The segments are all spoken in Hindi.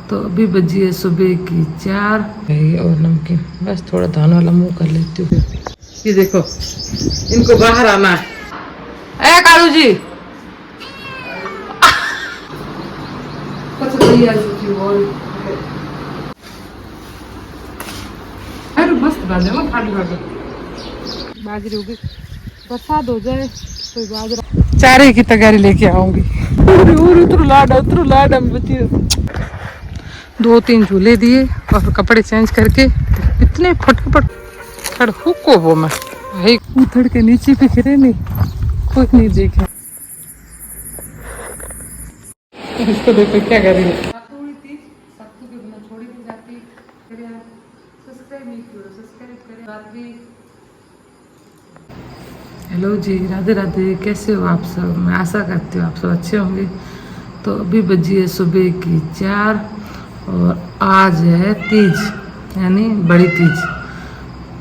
तो अभी बजी है सुबह की 4 और नमकीन बस थोड़ा दाना वाला मुंह कर लेती हूँ। ये देखो इनको बाहर आना है। ए कालू जी अरे मस्त बाजरी होगी, बरसात हो जाए तो बाजरा चारे की तैयारी लेके आऊंगी। उतरू लाडा बच्ची 2-3 झूले दिए और कपड़े चेंज करके इतने फटाफट खड़ को वो मैं भाई उथड़ के नीचे भी गिरे नहीं, कुछ नहीं देखे। इसको देखो क्या कर रही है। थोड़ी थी सत्तू के बिना छोड़ी नहीं जाती। सब्सक्राइब नहीं किया सब्सक्राइब करें बात भी। हेलो जी, राधे राधे, कैसे हो आप सब? मैं आशा करती हूँ आप सब अच्छे होंगे। तो अभी बजी है सुबह की 4 और आज है तीज यानी बड़ी तीज।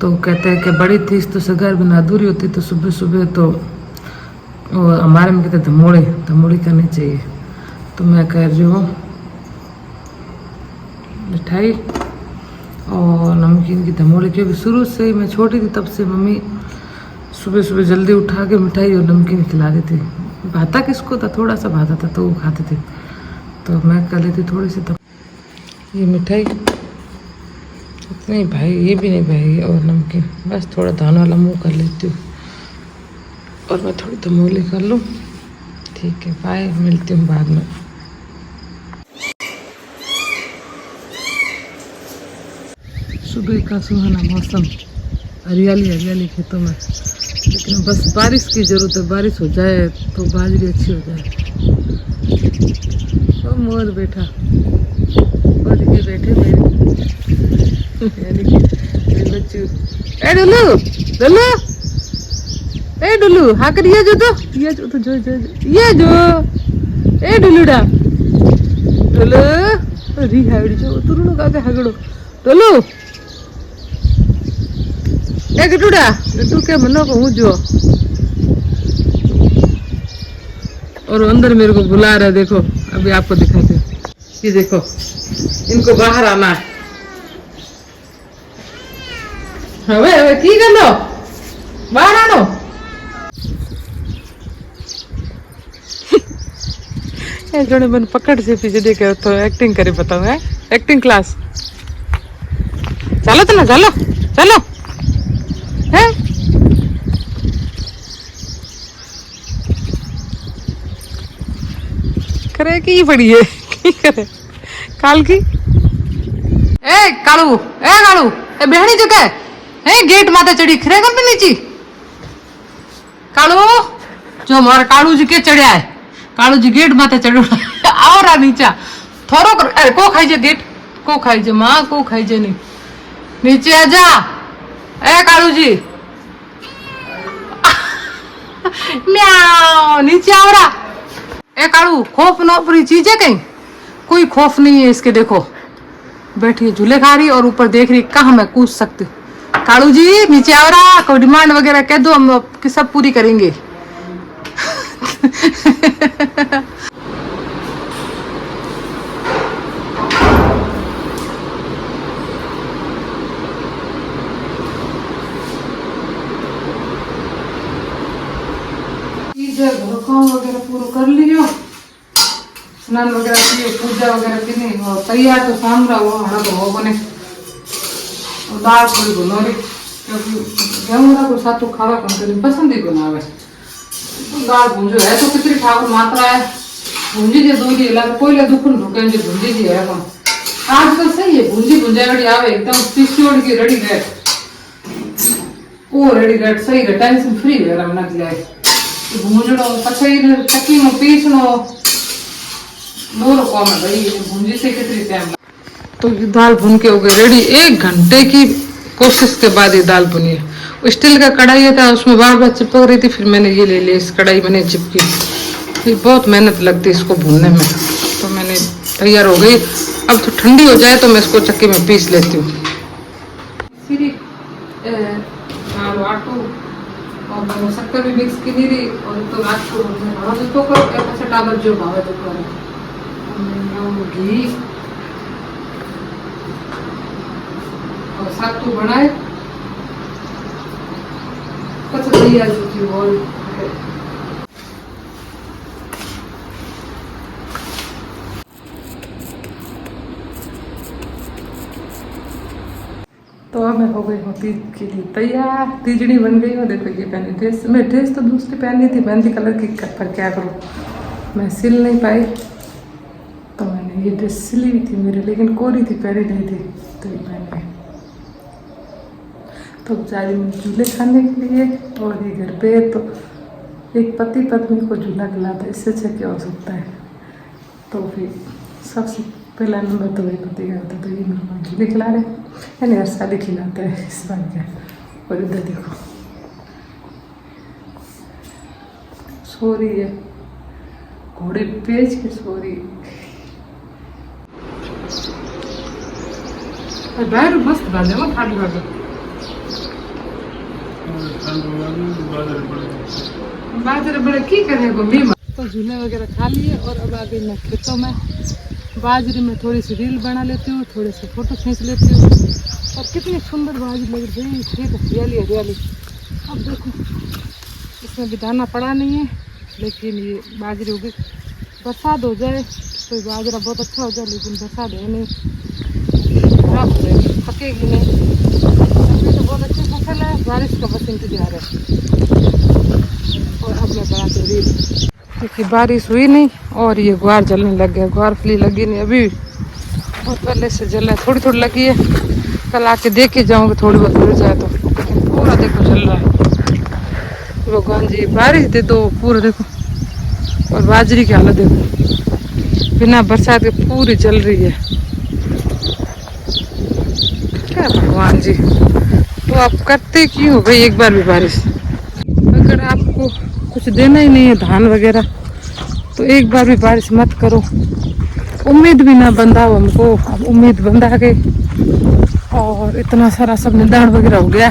तो कहते हैं कि बड़ी तीज तो सगाई बिना अधूरी होती, तो सुबह सुबह तो हमारे में कहते धमोड़ी करनी चाहिए। तो मैं कर रही हूँ मिठाई और नमकीन की धमोड़ी, क्योंकि शुरू से ही मैं छोटी थी तब से मम्मी सुबह सुबह जल्दी उठा के मिठाई और नमकीन खिला देती। भाता किसको था, थोड़ा सा भाता था तो वो खाते थे, तो मैं कर लेती थोड़ी सी। तब ये मिठाई इतनी भाई, ये भी नहीं भाई, और नमकीन बस थोड़ा दाना वाला मुँह कर लेती हूँ और मैं थोड़ी धमोली कर लूँ। ठीक है, बाय, मिलती हूँ बाद में। सुबह का सुहाना मौसम, हरियाली खेतों में, लेकिन बस बारिश की ज़रूरत है। बारिश हो जाए तो बाजरी अच्छी हो जाए। तो मोर बैठा और ये बैठे मेरे बच्चे। ए डुलू हाँ कर ये जो ए डुलूडा डुलू री हाइड जो तुरु का हगड़ो डुलू ए गटूडा गटू के मनो को हूँ जो, और अंदर मेरे को बुला रहा है। देखो अभी आपको दिखाते हैं। ये देखो इनको बाहर आना है। हवे की कर लो बाहर आनो। जोड़े मन पकड़ से पीछे देखे तो एक्टिंग करे बताओ है, एक्टिंग क्लास। चलो तो ना चलो है करे की पड़ी है की करे काल की। ए कालू ए बहनी जो है गेट माता चढ़ी खरे कर नीची कालू जो हमारा कालू जी के चढ़िया है। कालू जी गेट माते चढ़ो आओ रा नीचा थोरो कर। अरे को खाई जे गेट को खाई जे माँ को खाई जे नहीं, नीचे आजा ए कालू जी। म्याओ नीचे आओ रा। ए कालू खौफ न पूरी चीज है कहीं, कोई खौफ नहीं है इसके। देखो बैठी झूले खा रही और ऊपर देख रही, कहाँ मैं कूद सकती। कालू जी नीचे आओ रा, कोई डिमांड वगैरह कह दो हम सब पूरी करेंगे। काम वगैरह पूरा कर लियो, स्नान वगैरह किए, पूजा वगैरह की और तैयार तो शाम रहा हुआ हमारा तो हो बने। और दाल थोड़ी बनोरी क्योंकि गेहूँ का कोई सातू खावा कम करी पसंद ही बनावे। तो दाल भूंजो है तो कितनी ठाकुर मात्रा है भूंजी जे दूधी लग कोई ले दुखन ढुके जो भूंजी जी है कम आजकल सही है। भूंजी भुंजावड़ी आवे एकदम पिस्योड़ की रेडी रेड वो रेडी रेड सही रे, टेंशन फ्री है रमना के लिए। भूंजनो पछई चक्की में पीसनो दोनों काम है भाई। भूंजी से कितनी टाइम तो ये दाल भून के हो गई रेडी। 1 घंटे की कोशिश के बाद ये दाल बुनी है। स्टील का कढ़ाई था उसमें बार बार चिपक रही थी, फिर मैंने ये ले लिया इस कढ़ाई मैंने चिपकी। फिर बहुत मेहनत लगती है इसको भूनने में, तो मैंने तैयार हो गई। अब तो ठंडी हो जाए तो मैं इसको चक्की में पीस लेती हूँ। और शक्कर भी मिक्स की नहीं रही और तो रात को भाव तो करो ऐसा टावर जो भाव तो करो घी सातू बनाए कच्चा तैयार होती है और तो अब मैं हो गई हूँ तीज के लिए तैयार। तीजड़ी बन गई हूँ। देखो ये पहनी ड्रेस, मैं ड्रेस तो दूसरी पहनी थी मेहंदी कलर की, पर क्या करूँ मैं सिल नहीं पाई, तो मैंने ये ड्रेस सिली हुई थी मेरी, लेकिन कोरी थी, पहनी नहीं थी, तो ये पहन गई। तो जा रही हूँ झूले खाने के लिए, और ये घर पे तो एक पति पत्नी को झूला खिलाता, इससे अच्छा क्या हो सकता है। तो फिर सबसे पहला नंबर तो वही पति का होता है, तो ये मेहमान झूले खिला रहे, यानी हर शादी खिलाते हैं इस बार क्या। और इधर देखो सो रही है, घोड़े पेच के सो रही है। बाहर मस्त बांधे वो खाली बात बाजरे बड़े की करे को मी। तो झूले वगैरह खा लिए और अब आ गई मैं खेतों में। बाजरी में थोड़ी सी रील बना लेती हूँ, थोड़े से फोटो खींच लेती हूँ। और कितनी सुंदर बाजरी लग रही है, खेत हरियाली हरियाली। अब देखो इसमें भी दाना पड़ा नहीं है, लेकिन ये बाजरी होगी, बरसात हो जाए तो बाजरा बहुत अच्छा हो जाए, लेकिन बरसात है नहीं, खराब हो जाएगी, पकेगी नहीं। अभी तो बहुत अच्छी फसल है, बारिश का बस इंतजार है। और अब मैं बनाती हूँ रील, क्योंकि बारिश हुई नहीं और ये गुआर जलने लग गया। गुआर फली लगी नहीं अभी, बहुत पहले से जल है, थोड़ी थोड़ी लगी है। कल आके देख के जाऊँगी थोड़ी बहुत मिल जाए तो, लेकिन पूरा देखो जल रहा है। भगवान जी बारिश दे दो, पूरा देखो। और बाजरी की हालत देखो, बिना बरसात के पूरी जल रही है। क्या भगवान जी, तो आप करते क्यों हो भाई एक बार भी बारिश। अगर आपको कुछ देना ही नहीं है धान वगैरह, तो एक बार भी बारिश मत करो। उम्मीद भी ना बंधा हो हमको, अब उम्मीद बंधा गई और इतना सारा सब निदान वगैरह हो गया।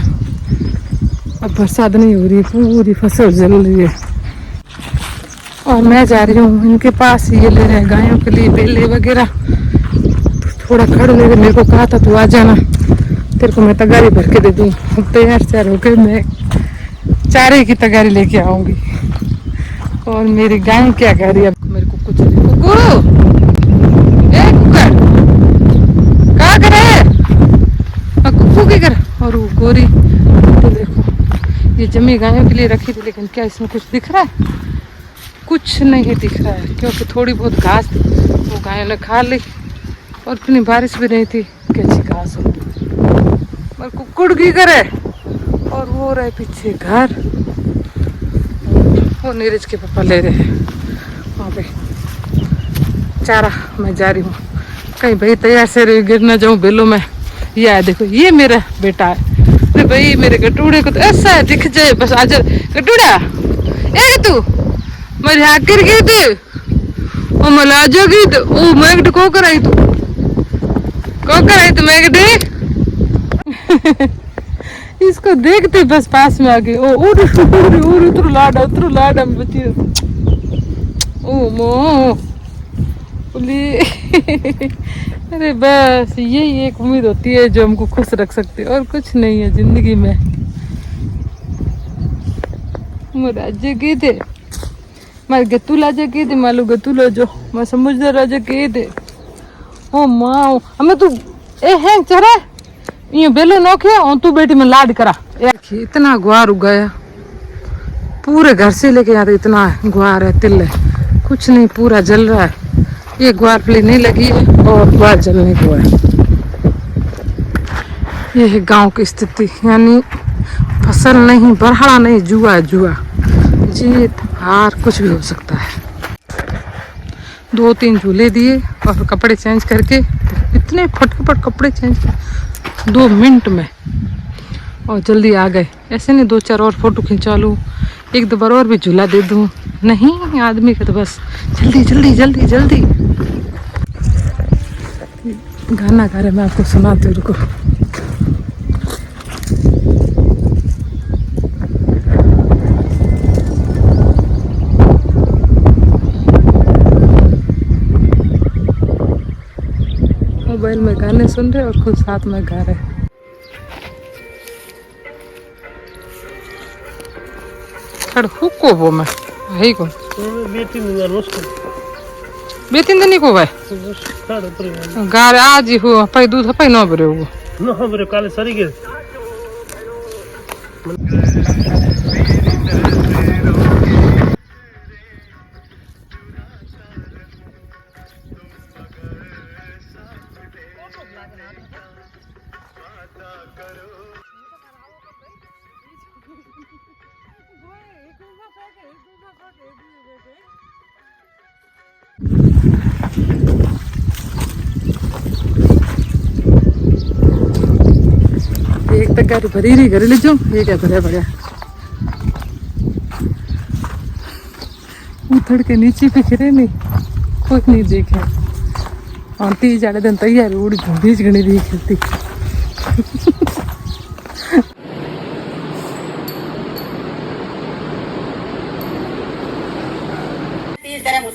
अब बरसात नहीं हो रही, पूरी फसल जल रही है। और मैं जा रही हूँ इनके पास, ये ले रहे हैं गायों के लिए बेले वगैरह। तो थोड़ा खड़ ले, मेरे को कहा था तू आ जाना, तेरे को मैं तगारी भर के दे दूँ। तैयार तैयार होकर मैं चारे की तगारी लेके आऊंगी। और मेरी गाय क्या कह रही है, मेरे को कुछ नहीं। क्या करे कुकू की कर। और वो गोरी तो देखो, ये जमी गायों के लिए रखी थी, लेकिन क्या इसमें कुछ दिख रहा है? कुछ नहीं दिख रहा है, क्योंकि थोड़ी बहुत घास वो गायों ने खा ली, और इतनी बारिश भी नहीं थी कि अच्छी घास हो। और कुकुड़ की करे, और वो रहे पीछे घर, वो नीरज के पापा ले रहे हैं वहाँ पे चारा। मैं जा रही हूँ कहीं भाई तैयार से गिर ना जाऊँ बेलों में। ये है देखो, ये मेरा बेटा है। अरे भाई मेरे गटूड़े को तो ऐसा दिख जाए बस, आ जा गटूड़ा, ए तू मेरे हाथ गिर गई थी और मैं ला जागी तो ओ मैगड को कराई तो मैगड इसको देखते बस पास में आ गई। ओ उतर लाडा बची। ओ मो अरे बस यही एक उम्मीद होती है जो हमको खुश रख सकती है, और कुछ नहीं है जिंदगी में। राज्य गए थे मारे गतू लाजे गए थे, मालू गतू लो जो मैं समझदार राजा गए थे। ओ माँ हमें तू ए है चरा ये बेलो नोखे और तू बेटी में लाड करा। इतना ग्वार उगाया, पूरे घर से लेके यहाँ इतना ग्वार है, तिल है, कुछ नहीं, पूरा जल रहा है। ये ग्वार फली नहीं लगी है और ग्वार जलने को है। ये है गांव की स्थिति, यानी फसल नहीं, बरहड़ा नहीं, जुआ है जुआ। जीत हार कुछ भी हो सकता है। 2-3 झूले दिए और कपड़े चेंज करके, इतने फटाफट कपड़े चेंज 2 मिनट में, और जल्दी आ गए। ऐसे नहीं 2-4 और फोटो खिंचा लूँ, 1-2 बार और भी झूला दे दूँ, नहीं आदमी का तो बस जल्दी जल्दी जल्दी जल्दी। गाना गा रहे, मैं आपको सुनाती हूँ, रुको। मोबाइल में गाने सुन रहे और खुद साथ में गा रहे। कड़ हुको वो मैं है को बे तीन दिन को भाई गार आज ही हुआ पाई दूध पाई न बरे वो न बरे काले सरी के एक तक गाड़ी भरी रही घर ले जाऊं ये क्या भरा भरा उथड़ के नीचे पे गिरे नहीं कोई नहीं देखे और 30 दिन तैयार उड़ी बीच गणी दी खेलती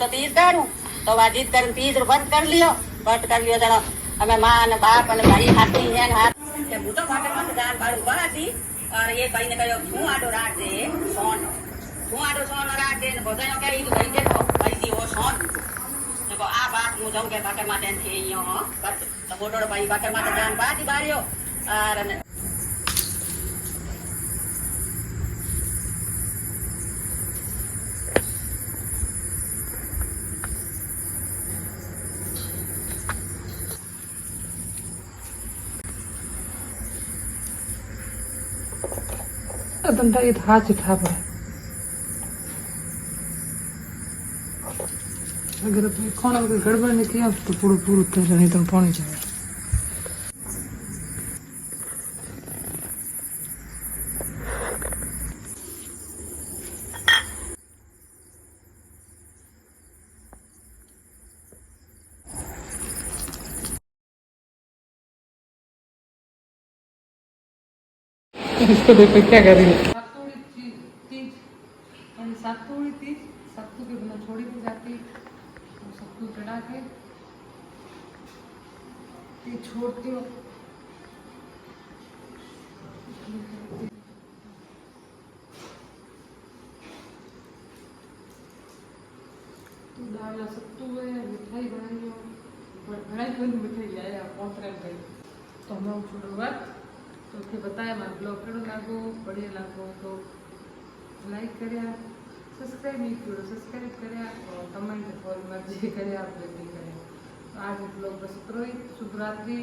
तो 30 करूं तो वाजित कर 30 बंद कर लियो बट कर लियो जरा हमें मां ने बाप ने भाई हाथी है हाथ के भूतो फाटे मत जान बारू बराती और ये भाई ने कहो तू आडो रात दे सोन तू आडो सोन रात दे ने बोजायो के ई तो भाई देखो भाई दी वो सोन देखो आ बात मु जाऊं के बाटे माटे थे यो बट तो बोडो भाई बाटे माटे जान बाती बारियो और धंधा ये हाथ चिठा पड़ा अगर खाना गड़बड़ नहीं किया तो पूरा पूरा तेल नहीं तो पानी चाहिए इसको देखो क्या कर रही है सातोड़ी तीज सत्तू के बिना छोड़ी नहीं जाती तो सत्तू चढ़ा के छोड़ती हूँ दाल सत्तू है मिठाई बनाई हो बनाई क्यों मिठाई लाया पहुँच गई तो हम छोड़ो बात तो बताया मैं ब्लॉग करो लागो बढ़िया लागो तो लाइक करिया सब्सक्राइब नहीं करो सब्सक्राइब करिया और कमेंट और मर्जी करिया आप नहीं करें तो आज ब्लॉग बस इतना ही शुभ रात्रि।